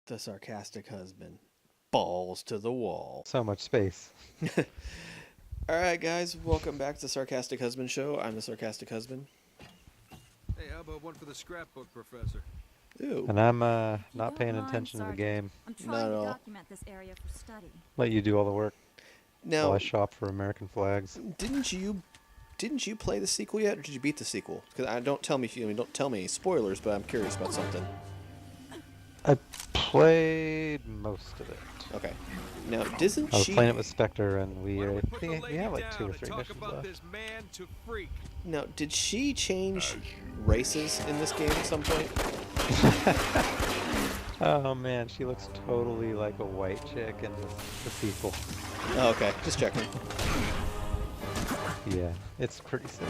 The sarcastic husband. Balls to the wall. So much space. Alright, guys, welcome back to the Sarcastic Husband Show. I'm the Sarcastic Husband. Hey, how about one for the scrapbook, Professor? Ooh. And I'm not paying attention to the game. I'm Not trying at to all. document this area for study. Let you do all the work while Now, I shop for American flags. didn't you play the sequel yet, or did you beat the sequel? Because don't tell me don't tell me spoilers, but I'm curious about something. I played most of it. Okay. Now, doesn't I was she? playing it with Spectre, and we Why don't we put the we lady have like 2 down or and 3 talk missions about left. this man to freak? Now, did she change races in this game at some point? Oh man, she looks totally like a white chick in the sequel. Oh, okay, just checking. Yeah, it's pretty silly.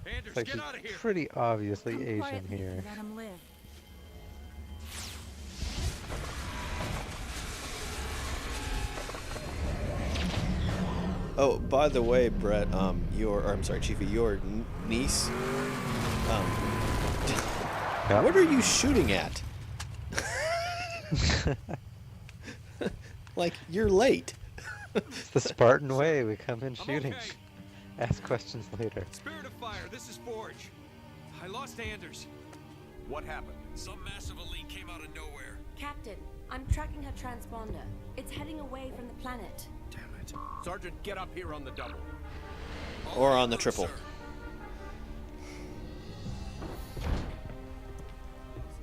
Anders, It's like get she's out of here! pretty obviously Come Asian quietly, here. let him live. Oh, by the way, Brett, I'm sorry, Chiefy, your niece, Yep. what are you shooting at? Like, you're late. It's the Spartan way. We come in I'm shooting. okay. Ask questions later. Spirit of fire, this is Forge. I lost Anders. What happened? Some massive elite came out of nowhere. Captain, I'm tracking her transponder. It's heading away from the planet. Damn it. Sergeant, get up here on the double. Or on the triple. Sir.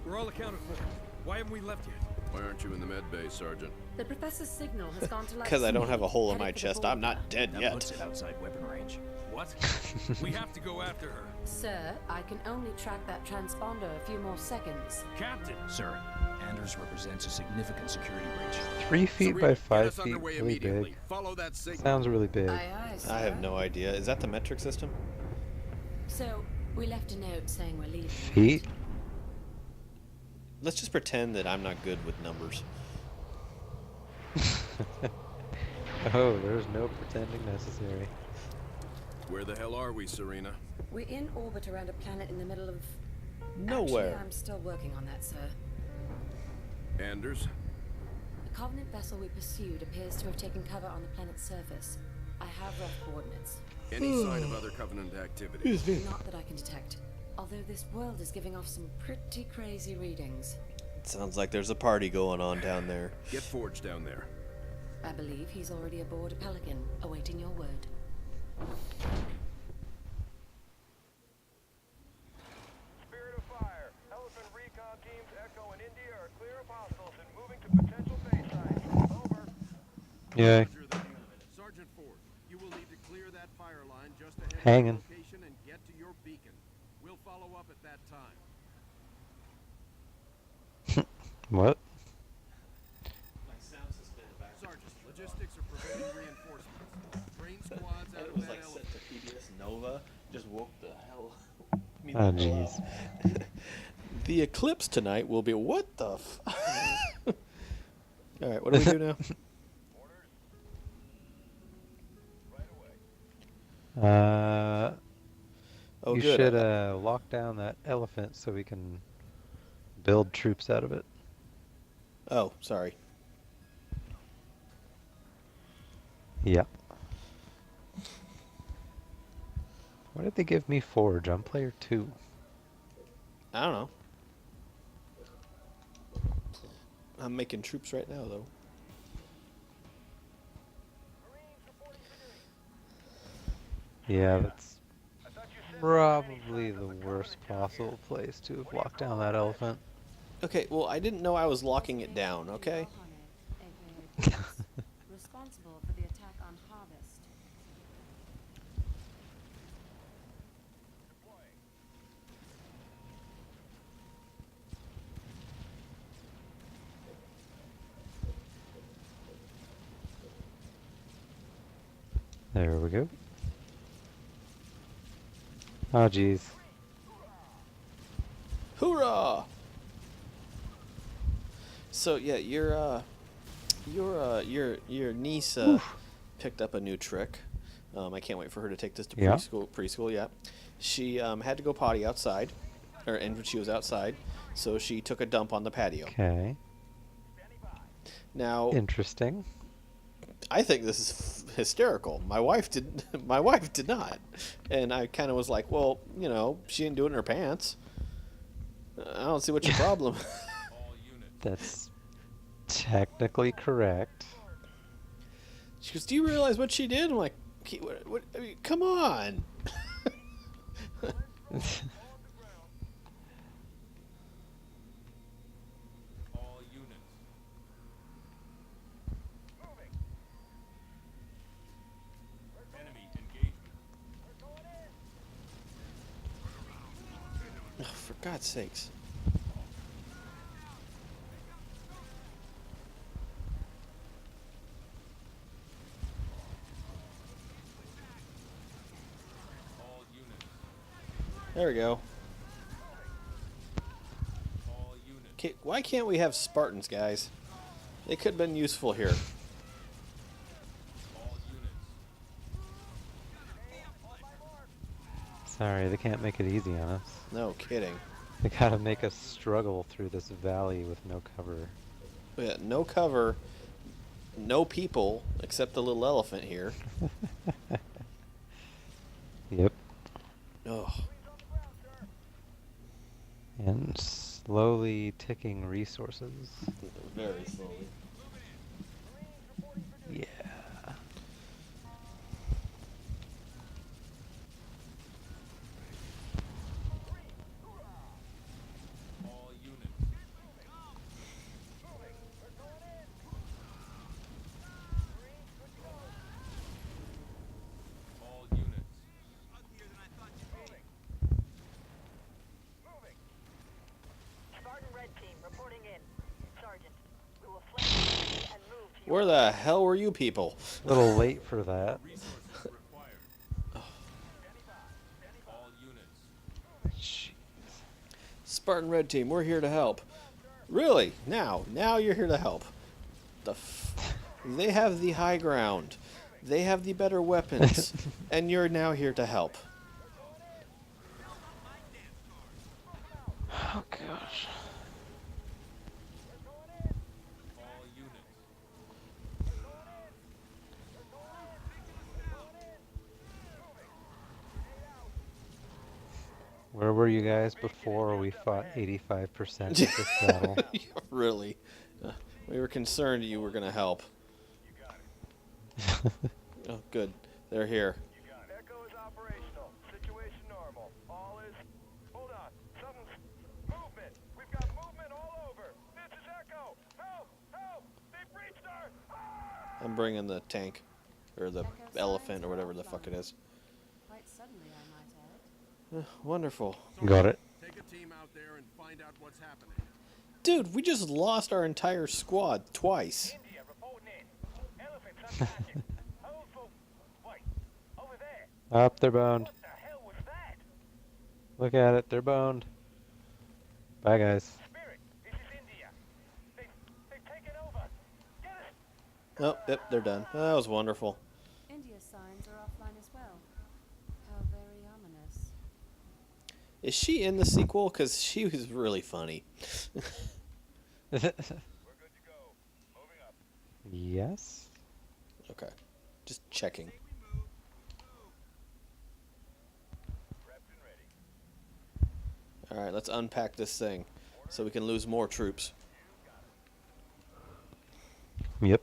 We're all accounted for. Why haven't we left yet? Why aren't you in the med bay, Sergeant? The professor's signal has gone to light Because I don't have a hole in headed my for the chest. I'm border. not dead That yet. puts it outside weapon range. What? We have to go after her. Sir, I can only track that transponder a few more seconds. Captain! Sir, Anders represents a significant security breach. 3 feet Serena, by get 5 us feet, underway really immediately. big. Follow that signal. Sounds really big. Aye, aye, sir. I have no idea. Is that the metric system? So, we left a note saying we're leaving. Feet? Let's just pretend that I'm not good with numbers. Oh, there's no pretending necessary. Where the hell are we, Serena? We're in orbit around a planet in the middle of... Nowhere. Actually, I'm still working on that, sir. Anders? The Covenant vessel we pursued appears to have taken cover on the planet's surface. I have rough coordinates. Any sign of other Covenant activity? Not that I can detect. Although this world is giving off some pretty crazy readings. Sounds like there's a party going on down there. Get Forge down there. I believe he's already aboard a Pelican, awaiting your word. Spirit of fire. Elephant recon teams Echo and India are clear of hostiles and moving to potential base sites. Over. Yeah, Roger that. Sergeant Forge, you will need to clear that fire line just ahead Hanging. of the location and get to your beacon. We'll follow up at that time. what? Sergeant, logistics are providing reinforcements. Train squads out of that elephant. to PBS Nova. Just woke the hell. Oh, jeez. The eclipse tonight will be what the f. All right, what do we do now? Oh, You good. should lock down that elephant so we can build troops out of it. Oh, sorry. Yeah. Why did they give me Forge? I'm player 2. I don't know. I'm making troops right now, though. Yeah, that's probably the worst possible place to have locked down that elephant. Okay, well, I didn't know I was locking it down, okay? Responsible for the attack on Harvest. There we go. Oh, jeez. Hoorah! So yeah, your niece picked up a new trick. I can't wait for her to take this to Yeah. preschool. Yeah, she had to go potty outside, and she was outside, so she took a dump on the patio. Okay. Now, Interesting. I think this is hysterical. My wife did. My wife did not, and I kind of was like, well, you know, she didn't do it in her pants. I don't see what's your problem. That's technically correct. She goes, "Do you realize what she did?" I'm like, what I mean, come on. All units. Enemy engagement. Oh, for God's sakes. All units. There we go. All units. Okay, why can't we have Spartans, guys? They could have been useful here. All units. Sorry, they can't make it easy on us. No kidding. They gotta make us struggle through this valley with no cover. Yeah, no cover, no people except the little elephant here. Yep. Oh, And slowly ticking resources. very slowly. Yeah. All units. All units. Spartan Red Team reporting in. Sergeant, we will flank and move to your Where the hell were you people? A little late for that. Resources required. All units. Jeez. Spartan Red Team, we're here to help. Really? Now you're here to help. They have the high ground. They have the better weapons. And you're now here to help. Oh gosh. All units. Where were you guys before we fought 85% of this battle? Really? We were concerned you were going to help. Oh, good. They're here. Echo is operational. Situation normal. All is. Hold on. Something's. Movement. We've got movement all over. This is Echo. Help! Help! They breached our. Ah! I'm bringing the tank. Or the elephant, or whatever the fuck it is. Quite suddenly, I might add. Wonderful. Got it. Take a team out there and find out what's happening. Dude, we just lost our entire squad twice. India reporting in. Elephants unpacking. Hold for. Wait. Over there. Up, they're boned. What the hell was that? Look at it, they're boned. Bye, guys. Spirit, this is India. They've taken over. Get us. Oh, yep, they're done. That was wonderful. India's signs are offline as well. How very ominous. Is she in the sequel? Because she was really funny. We're good to go. Moving up. Yes? Okay. Just checking. Prepped and ready. Alright, let's unpack this thing so we can lose more troops. Yep.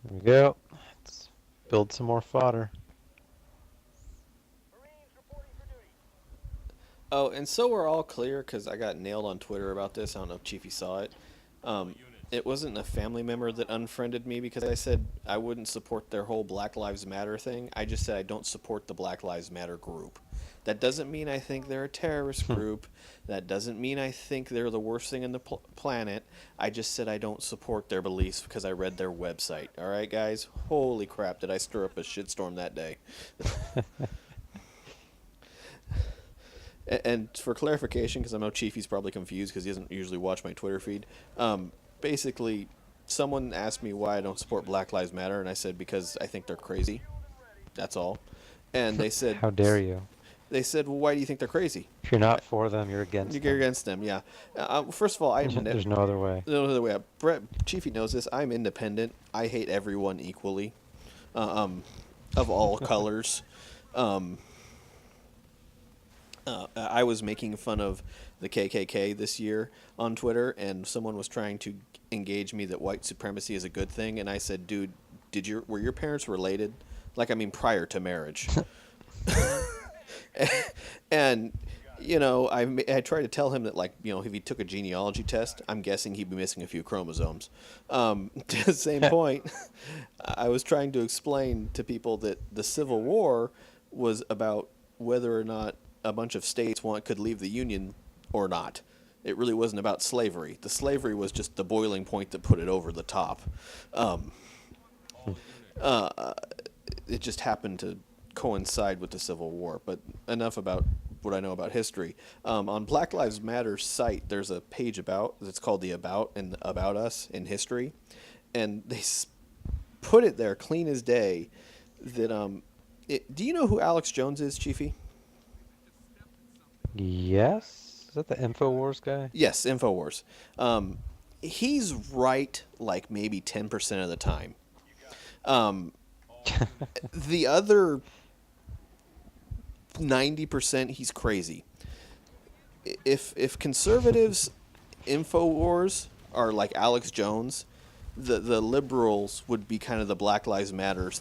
There we go. Let's build some more fodder. Marines reporting for duty. Oh, and so we're all clear, because I got nailed on Twitter about this. I don't know if Chiefy saw it. It wasn't a family member that unfriended me because I said I wouldn't support their whole Black Lives Matter thing. I just said I don't support the Black Lives Matter group. That doesn't mean I think they're a terrorist group. That doesn't mean I think they're the worst thing in the planet. I just said I don't support their beliefs because I read their website. All right, guys? Holy crap, did I stir up a shitstorm that day. And for clarification, because I know Chiefy's probably confused because he doesn't usually watch my Twitter feed, basically, someone asked me why I don't support Black Lives Matter, and I said because I think they're crazy. That's all. And they said... How dare you? They said, well, why do you think they're crazy? If you're not for them, you're against You're them. against them, yeah. First of all, There's no other way. no other way. Brett Chiefy knows this. I'm independent. I hate everyone equally, of all colors. I was making fun of the KKK this year on Twitter, and someone was trying to engage me that white supremacy is a good thing, and I said, dude, were your parents related? Like, I mean, prior to marriage. And I tried to tell him that, like, if he took a genealogy test, I'm guessing he'd be missing a few chromosomes. To the same point, I was trying to explain to people that the Civil War was about whether or not a bunch of states could leave the Union or not. It really wasn't about slavery. The slavery was just the boiling point that put it over the top. It just happened to coincide with the Civil War. But enough about what I know about history. On Black Lives Matter's site, there's a page that's called the About and About Us in history, and they put it there clean as day. That do you know who Alex Jones is, Chiefy? Yes? Is that the InfoWars guy? Yes, InfoWars. He's right like maybe 10% of the time. The other 90% he's crazy. If conservatives InfoWars are like Alex Jones, the liberals would be kind of the Black Lives Matter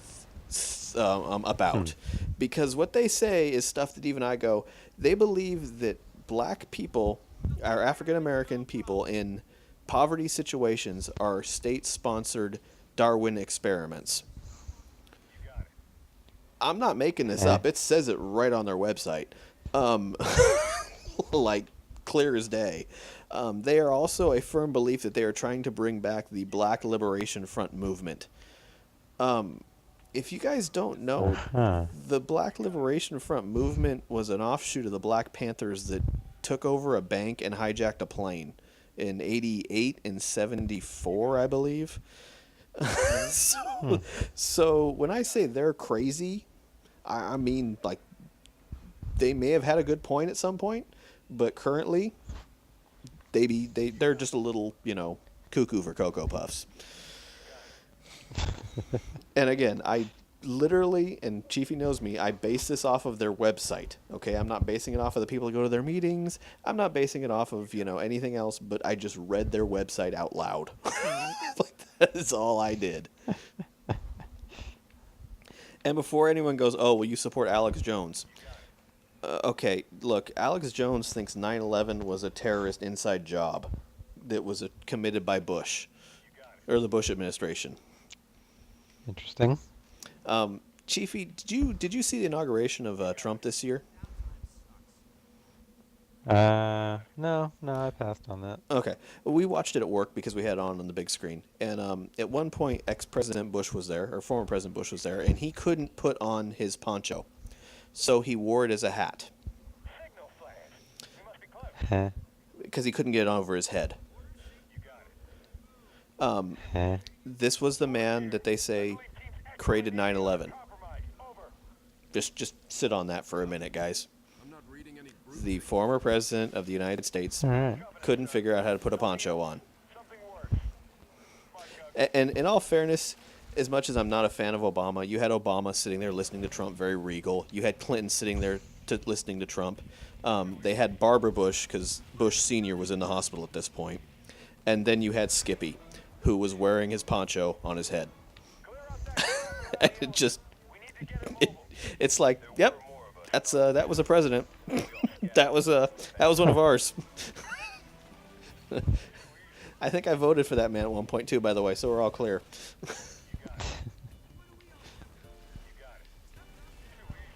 about. Because what they say is stuff that even I go, they believe that black people, or African American people in poverty situations, are state-sponsored Darwin experiments. I'm not making this up. It says it right on their website. Like clear as day. They are also a firm belief that they are trying to bring back the Black Liberation Front movement. If you guys don't know, the Black Liberation Front movement was an offshoot of the Black Panthers that took over a bank and hijacked a plane in 88 and 74, I believe. So when I say they're crazy, I mean, like, they may have had a good point at some point, but currently they're just a little, cuckoo for Cocoa Puffs. And again, I literally, and Chiefy knows me, I base this off of their website. Okay, I'm not basing it off of the people who go to their meetings. I'm not basing it off of, anything else, but I just read their website out loud. Like, that is all I did. And before anyone goes, oh, well, you support Alex Jones. Okay, look, Alex Jones thinks 9/11 was a terrorist inside job that was committed by Bush, or the Bush administration. Interesting. Chiefy, did you see the inauguration of Trump this year? No, I passed on that. Okay. We watched it at work because we had it on the big screen. And at one point, ex-President Bush was there, or former President Bush was there, and he couldn't put on his poncho. So he wore it as a hat. Signal flash. We must be close. Because he couldn't get it over his head. This was the man that they say created 9/11. Just sit on that for a minute, guys. I'm not reading any The former president of the United States couldn't figure out how to put a poncho on. And in all fairness, as much as I'm not a fan of Obama, you had Obama sitting there listening to Trump, very regal. You had Clinton sitting there listening to Trump. They had Barbara Bush, because Bush Sr. was in the hospital at this point. And then you had Skippy, who was wearing his poncho on his head. It's like, yep, that was a president. that was one of ours. I think I voted for that man at one point too, by the way, so we're all clear.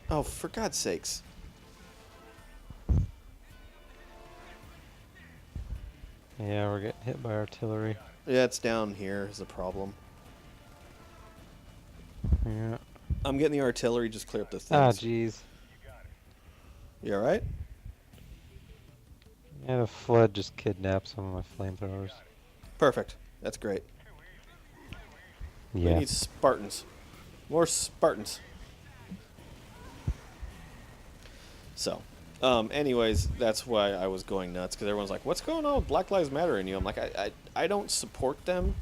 Oh, for God's sakes. Yeah, we're getting hit by artillery. Yeah, it's down here is the problem. Yeah. I'm getting the artillery, just clear up the things. Ah, jeez. You alright? Yeah, the flood just kidnapped some of my flamethrowers. Perfect. That's great. We Yeah. need Spartans. More Spartans. So, anyways, that's why I was going nuts, because everyone's like, "What's going on with Black Lives Matter?" And I'm like, I don't support them,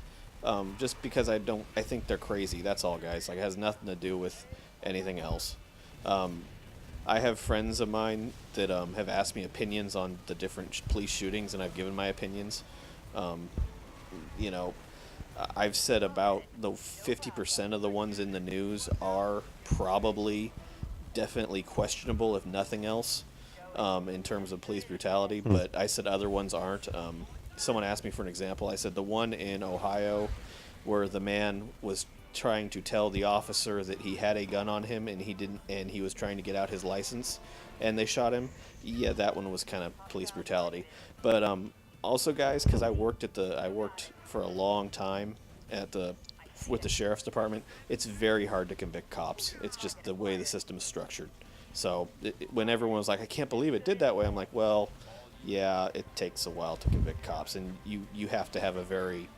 just because I think they're crazy. That's all, guys. Like, it has nothing to do with anything else. I have friends of mine that have asked me opinions on the different police shootings, and I've given my opinions. You know, I've said about the 50% of the ones in the news are probably definitely questionable, if nothing else, in terms of police brutality. But I said other ones aren't. Someone asked me for an example. I said the one in Ohio where the man was trying to tell the officer that he had a gun on him and he didn't, and he was trying to get out his license, and they shot him. Yeah, that one was kind of police brutality. But also, guys, because I worked for a long time with the sheriff's department. It's very hard to convict cops. It's just the way the system is structured. So when everyone was like, "I can't believe it did that way," I'm like, well, yeah, it takes a while to convict cops, and you have to have a very,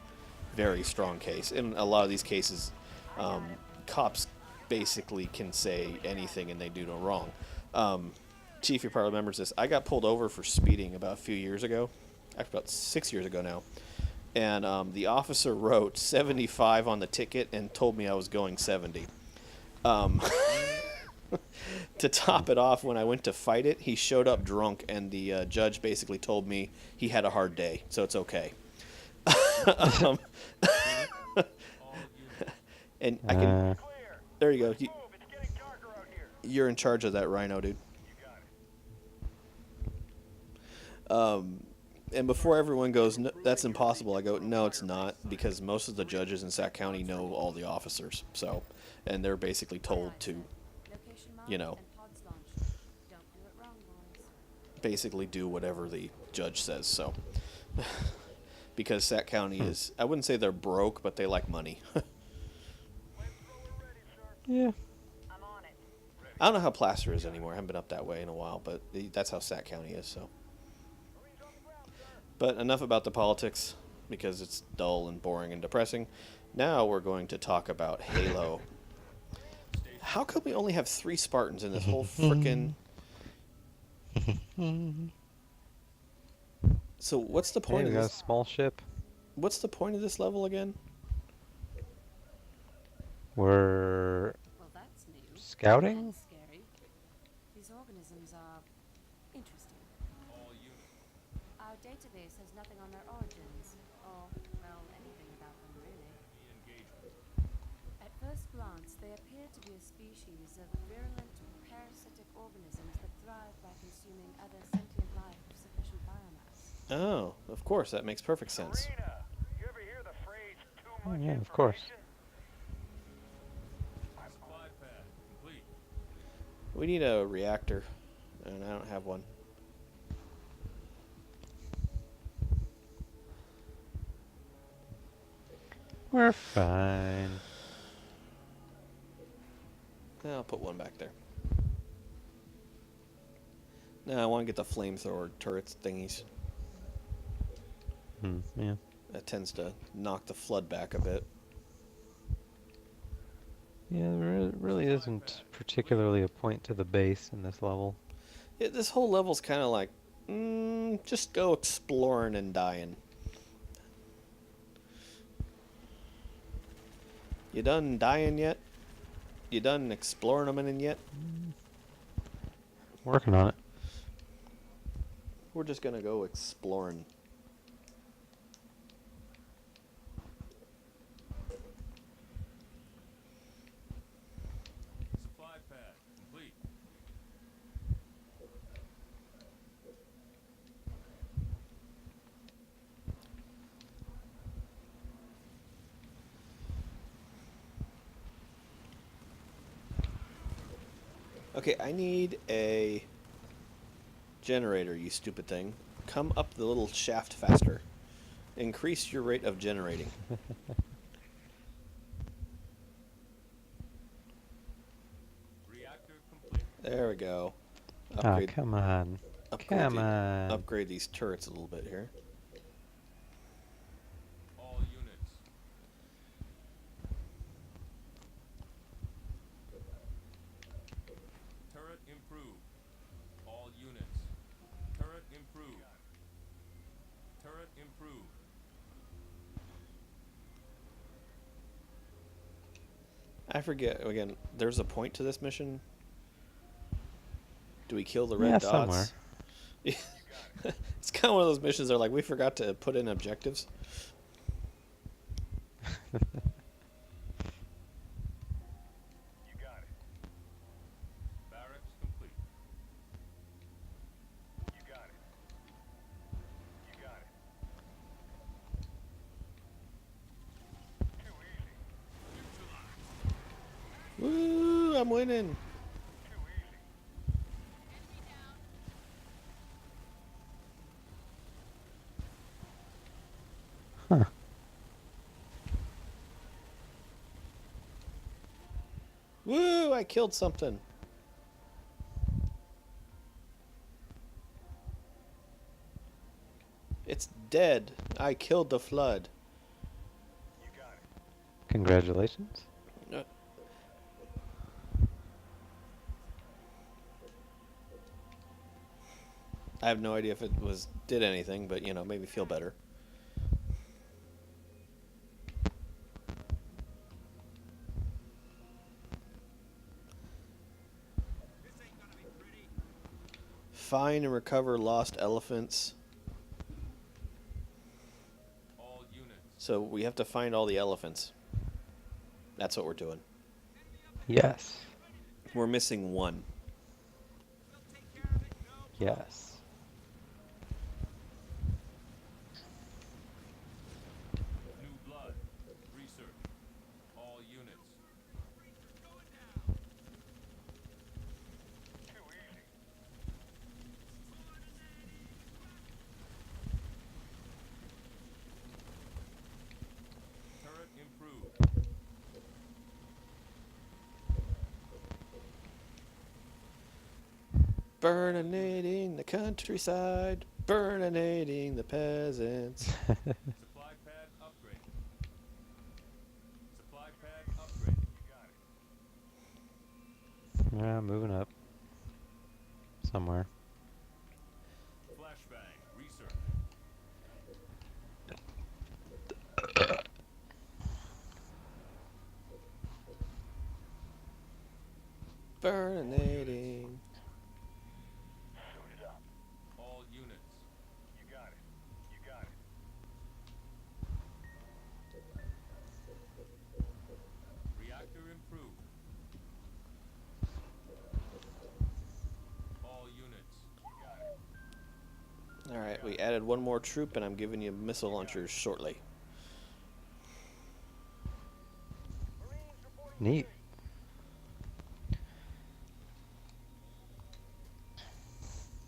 very strong case. In a lot of these cases, cops basically can say anything and they do no wrong. Chief, you probably remembers this. I got pulled over for speeding about a few years ago, actually about 6 years ago now, and the officer wrote 75 on the ticket and told me I was going 70. To top it off, when I went to fight it, he showed up drunk, and the judge basically told me he had a hard day, so it's okay. And I can. There you go. You're in charge of that rhino, dude. And before everyone goes, "No, that's impossible," I go, "No, it's not, because most of the judges in Sac County know all the officers, so, and they're basically told to, you know, basically do whatever the judge says." So, because Sac County is, I wouldn't say they're broke, but they like money. Yeah. I don't know how Placer is anymore. I haven't been up that way in a while, but that's how Sac County is. So, but enough about the politics, because it's dull and boring and depressing. Now we're going to talk about Halo. How come we only have 3 Spartans in this whole frickin'... So what's the point Hey, of we got a this? small ship. What's the point of this level again? We're Well, that's new. scouting? And scary. These organisms are interesting. Our database has nothing on their origins, or, well, anything about them, really. At first glance, they appear to be a species of virulent parasitic organisms that thrive by consuming other sentient life of sufficient biomass. Oh, of course, that makes perfect sense. You ever hear the phrase too Oh, much yeah, of course. Supply pad complete. We need a reactor, and I don't have one. We're fine. I'll put one back there. No, I want to get the flamethrower turrets thingies. Yeah. That tends to knock the flood back a bit. Yeah, there really isn't particularly a point to the base in this level. Yeah, this whole level's kind of like, just go exploring and dying. You done dying yet? You done exploring them in yet? Working on it. We're just gonna go exploring. Supply pad complete. Okay, I need a generator, you stupid thing. Come up the little shaft faster. Increase your rate of generating. Reactor complete. There we go. Ah, come on. Come on. Upgrade these turrets a little bit here. All units. Turret improved. All improved. I forget again. There's a point to this mission. Do we kill the red Yeah, dots? somewhere. It's kind of one of those missions that are like we forgot to put in objectives. You got it. Barracks complete. You got it. You got it. Too easy. Woo! I'm winning. Too easy. Huh. Woo! I killed something. It's dead. I killed the flood. You got it. Congratulations. Uh, I have no idea if it did anything, but you know, made me feel better. Find and recover lost elephants. All units. So we have to find all the elephants. That's what we're doing. Yes. We're missing one. Yes. New blood. Research. All units. Too easy. Turret improved. Burninating the countryside, burninating the peasants. Supply pad upgrade. Supply pad upgrade. You got it. Yeah, moving up. Somewhere. Flashbang. Research. Burninating. Suit it up. All units. You got it. You got it. Reactor improved. All units. You got it. Alright, we added one more troop, and I'm giving you missile launchers shortly. Marines reporting. Neat.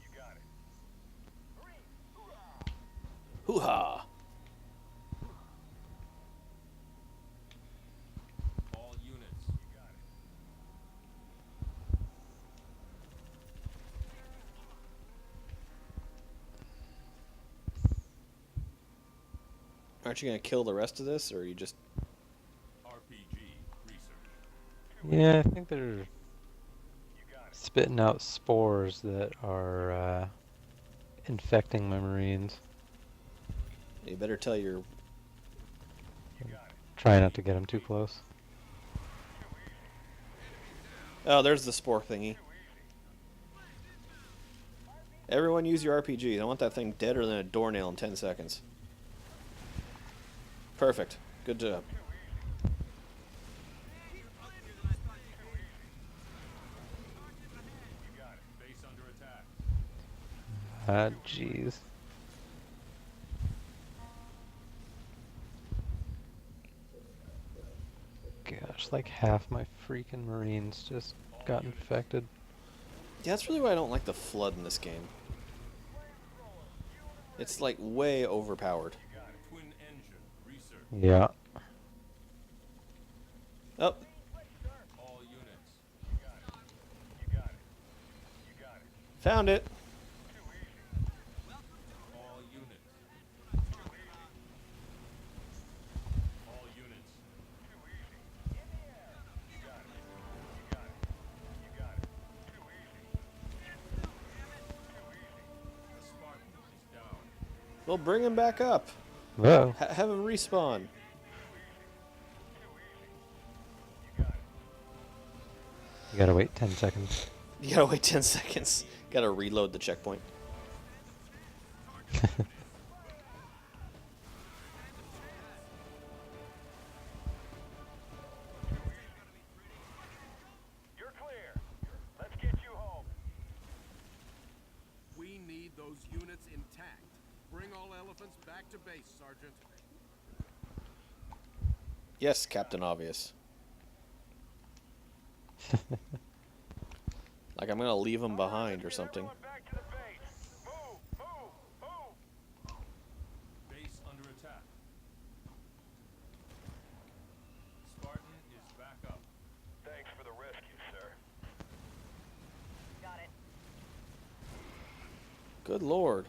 You got it. Marines, hoorah! Hoo-ha! All units. You got it. Aren't you going to kill the rest of this, or are you just... RPG. Research. Yeah, I think they're You got it. spitting out spores that are infecting my marines. You better tell your... You got it. Try not to get them too close. Oh, there's the spore thingy. Everyone use your RPGs. I want that thing deader than a doornail in 10 seconds. Perfect. Good job. You got it. Base under attack. Ah, jeez. Gosh, like half my freaking marines just got infected. Yeah, that's really why I don't like the flood in this game. It's like way overpowered. Twin engine. Research. Yeah. Oh, All units. You got it. You got it. You got it. found it. Too easy. All units. All units. Too easy. In the air. You got it. You got it. You got it. Too easy. Too easy. The Spartan is down. Well, bring him back up. Whoa. Have him respawn. You gotta wait 10 seconds. You gotta wait 10 seconds. Gotta reload the checkpoint. You're clear. Let's get you home. We need those units intact. Bring all elephants back to base, Sergeant. Yes, Captain Obvious. Like I'm gonna leave him behind or something. Everyone back to the base. Move, move, move. Base under attack. Spartan is back up. Thanks for the rescue, sir. Got it. Good lord.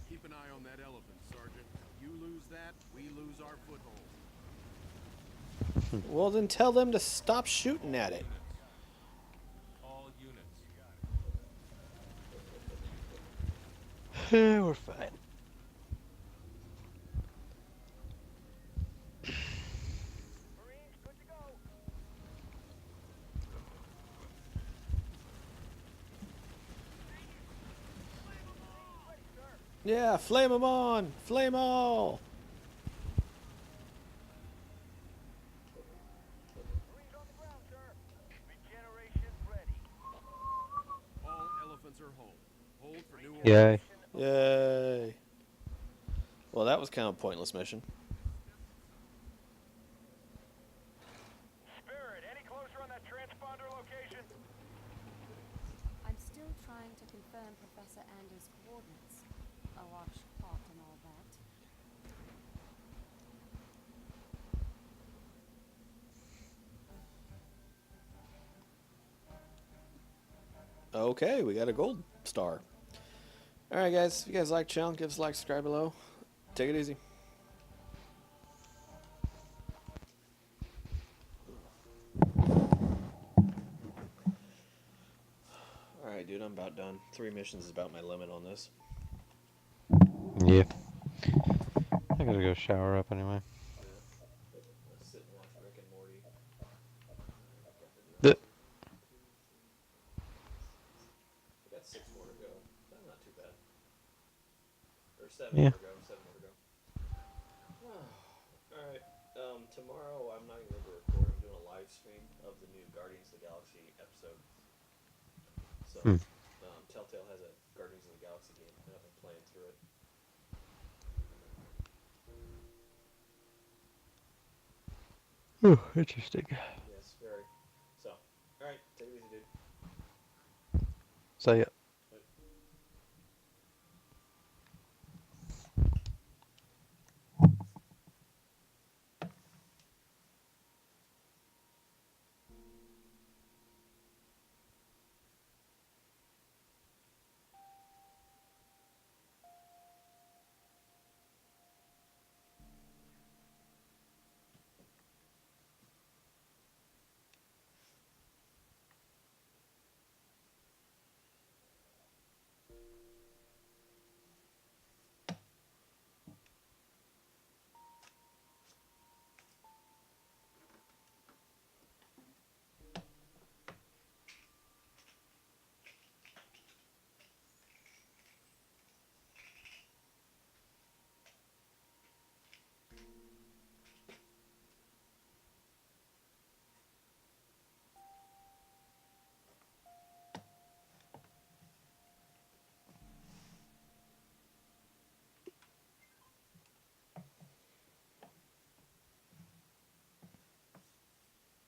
Keep an eye on that elephant, Sergeant. You lose that, we lose our foothold. Well, then tell them to stop shooting at it. All units. We're fine. Marines, good to go. Yeah, flame them on! Flame all! Marines on the ground, sir. Regeneration ready. All elephants are home. Hold for new Yay. Yay! Well, that was kind of a pointless mission. Spirit, any closer on that transponder location? I'm still trying to confirm Professor Anders' coordinates. A watch pot and all that. Okay, we got a gold star. Alright guys, if you guys like the channel, give us a like, subscribe below. Take it easy. Alright dude, I'm about done. 3 missions is about my limit on this. Yeah. I gotta go shower up anyway. Let's sit and watch Rick and Morty. The We got 6 more to go. That's not too bad. Or 7 Yeah. more to go. 7 more to go. Alright. Tomorrow I'm not even going to record. I'm doing a live stream of the new Guardians of the Galaxy episode. So, Telltale has a Guardians of the Galaxy game, and I've been playing through it. Oh, interesting. Yes, very. So, alright, take it easy, dude. So yeah.